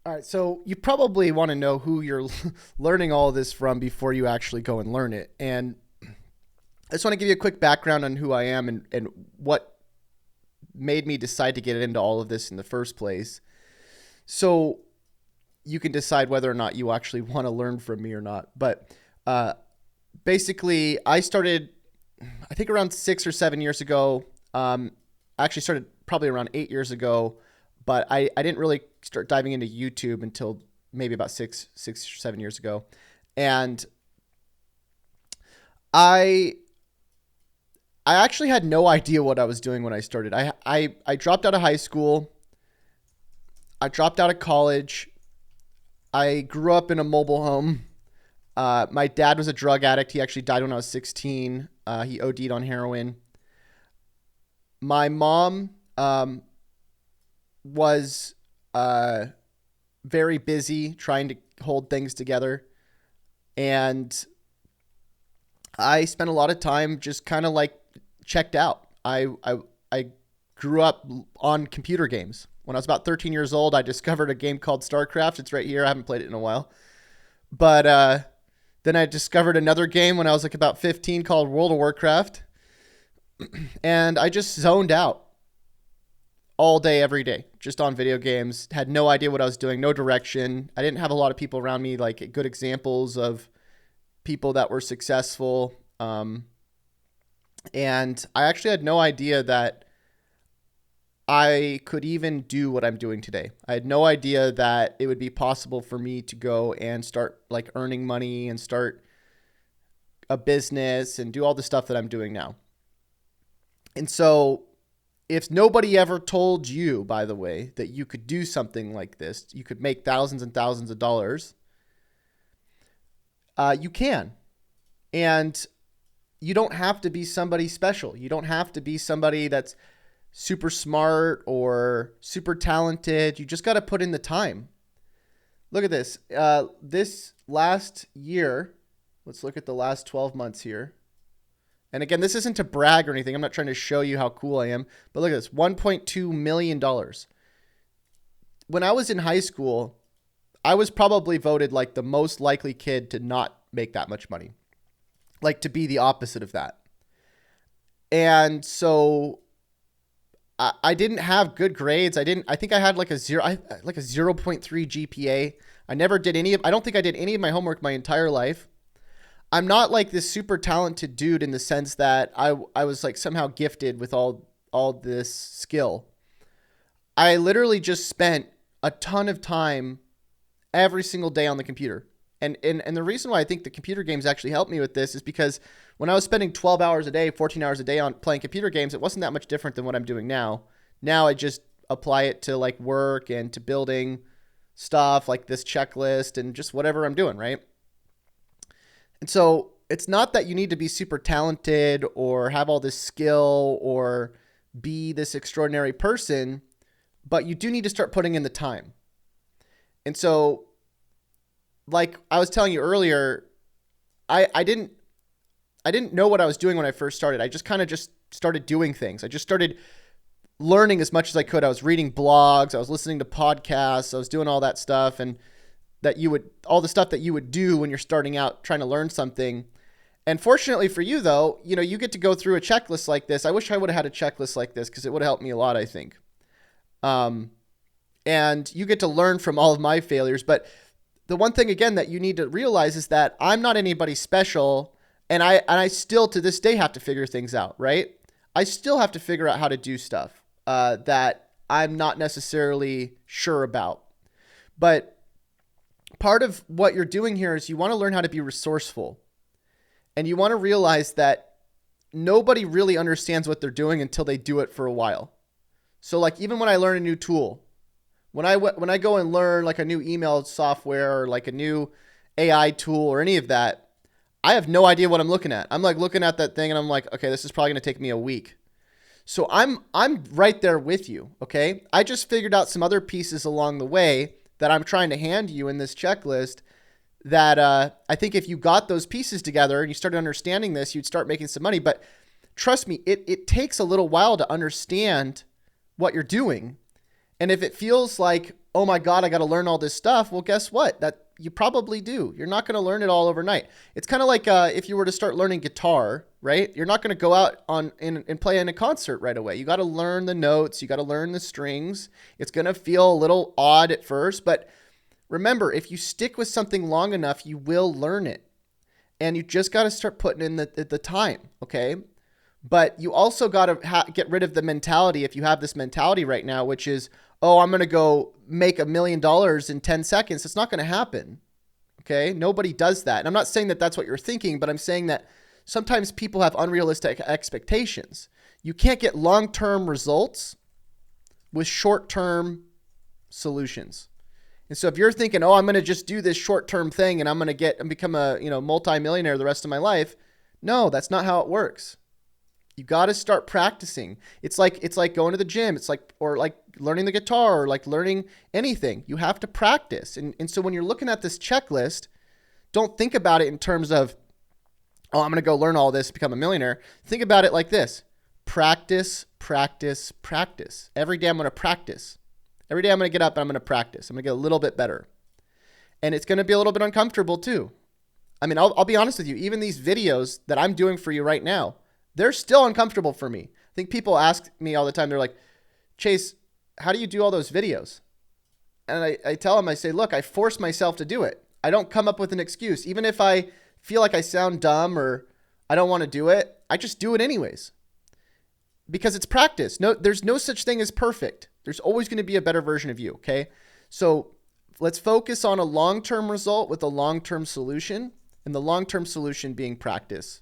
All right, so you probably want to know who you're learning all of this from before you actually go and learn it. And I just want to give you a quick background on who I am and what made me decide to get into all of this in the first place. So you can decide whether or not you actually want to learn from me or not. But uh, basically, I started, I think around 6 or 7 years ago. I actually started probably around 8 years ago, but I didn't really start diving into YouTube until maybe about 6 or 7 years ago. And I I actually had no idea what I was doing when I started. I dropped out of high school. I dropped out of college. I grew up in a mobile home. My dad was a drug addict. He actually died when I was 16. He OD'd on heroin. My mom was very busy trying to hold things together. And I spent a lot of time just kind of like checked out. I grew up on computer games. When I was about 13 years old, I discovered a game called StarCraft. It's right here. I haven't played it in a while. But then I discovered another game when I was like about 15 called World of Warcraft. And I just zoned out all day, every day, just on video games. Had no idea what I was doing, no direction. I didn't have a lot of people around me, like good examples of people that were successful. And I actually had no idea that I could even do what I'm doing today. I had no idea that it would be possible for me to go and start like earning money and start a business and do all the stuff that I'm doing now. And so, if nobody ever told you, by the way, that you could do something like this, you could make thousands and thousands of dollars, you can. And you don't have to be somebody special. You don't have to be somebody that's super smart or super talented. You just got to put in the time. Look at this. This last year, let's look at the last 12 months here. And again, this isn't to brag or anything. I'm not trying to show you how cool I am. But look at this, $1.2 million. When I was in high school, I was probably voted like the most likely kid to not make that much money. Like to be the opposite of that. And so I didn't have good grades. I think I had like a 0.3 GPA. I don't think I did any of my homework my entire life. I'm not like this super talented dude in the sense that I was like somehow gifted with all this skill. I literally just spent a ton of time every single day on the computer. And the reason why I think the computer games actually helped me with this is because when I was spending 12 hours a day, 14 hours a day on playing computer games, it wasn't that much different than what I'm doing now. Now I just apply it to like work and to building stuff like this checklist and just whatever I'm doing, right? And so it's not that you need to be super talented or have all this skill or be this extraordinary person, but you do need to start putting in the time. And so, like I was telling you earlier, I didn't know what I was doing when I first started. I just kind of just started doing things. I just started learning as much as I could. I was reading blogs, I was listening to podcasts, I was doing all that stuff, and all the stuff that you would do when you're starting out trying to learn something. And fortunately for you though, you get to go through a checklist like this. I wish I would have had a checklist like this because it would have helped me a lot, I think. And you get to learn from all of my failures. But the one thing again that you need to realize is that I'm not anybody special, and I still to this day have to figure things out, right? I still have to figure out how to do stuff that I'm not necessarily sure about. But part of what you're doing here is you want to learn how to be resourceful. And you want to realize that nobody really understands what they're doing until they do it for a while. So like even when I learn a new tool, when I go and learn like a new email software or like a new AI tool or any of that, I have no idea what I'm looking at. I'm like looking at that thing and I'm like, okay, this is probably going to take me a week. So I'm right there with you, okay? I just figured out some other pieces along the way that I'm trying to hand you in this checklist that I think if you got those pieces together and you started understanding this, you'd start making some money. But trust me, it takes a little while to understand what you're doing. And if it feels like oh my God, I got to learn all this stuff. Well, guess what? That you probably do. You're not going to learn it all overnight. It's kind of like if you were to start learning guitar, right? You're not going to go out and play in a concert right away. You got to learn the notes. You got to learn the strings. It's going to feel a little odd at first, but remember, if you stick with something long enough, you will learn it. And you just got to start putting in the time, okay? But you also got to get rid of the mentality, if you have this mentality right now, which is, oh, I'm going to go make $1 million in 10 seconds. It's not going to happen, okay? Nobody does that. And I'm not saying that that's what you're thinking, but I'm saying that sometimes people have unrealistic expectations. You can't get long-term results with short-term solutions. And so if you're thinking, oh, I'm going to just do this short-term thing and I'm going to become a multi-millionaire the rest of my life, no, that's not how it works. You got to start practicing. It's like going to the gym. It's like learning the guitar or like learning anything. You have to practice. And so when you're looking at this checklist, don't think about it in terms of, oh, I'm going to go learn all this, become a millionaire. Think about it like this: practice, practice, practice. Every day I'm going to practice. Every day I'm going to get up and I'm going to practice. I'm going to get a little bit better. And it's going to be a little bit uncomfortable too. I mean, I'll be honest with you. Even these videos that I'm doing for you right now, they're still uncomfortable for me. I think people ask me all the time, they're like, Chase, how do you do all those videos? And I tell them, I say, look, I force myself to do it. I don't come up with an excuse. Even if I feel like I sound dumb or I don't want to do it, I just do it anyways. Because it's practice. No, there's no such thing as perfect. There's always going to be a better version of you, okay? So let's focus on a long-term result with a long-term solution, and the long-term solution being practice,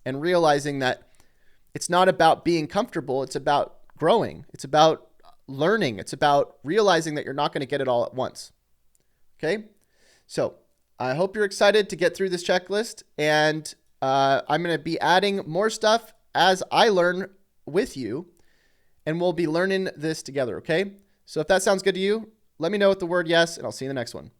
and realizing that it's not about being comfortable. It's about growing. It's about learning. It's about realizing that you're not going to get it all at once, okay? So I hope you're excited to get through this checklist, and I'm going to be adding more stuff as I learn with you, and we'll be learning this together, okay? So if that sounds good to you, let me know with the word yes, and I'll see you in the next one.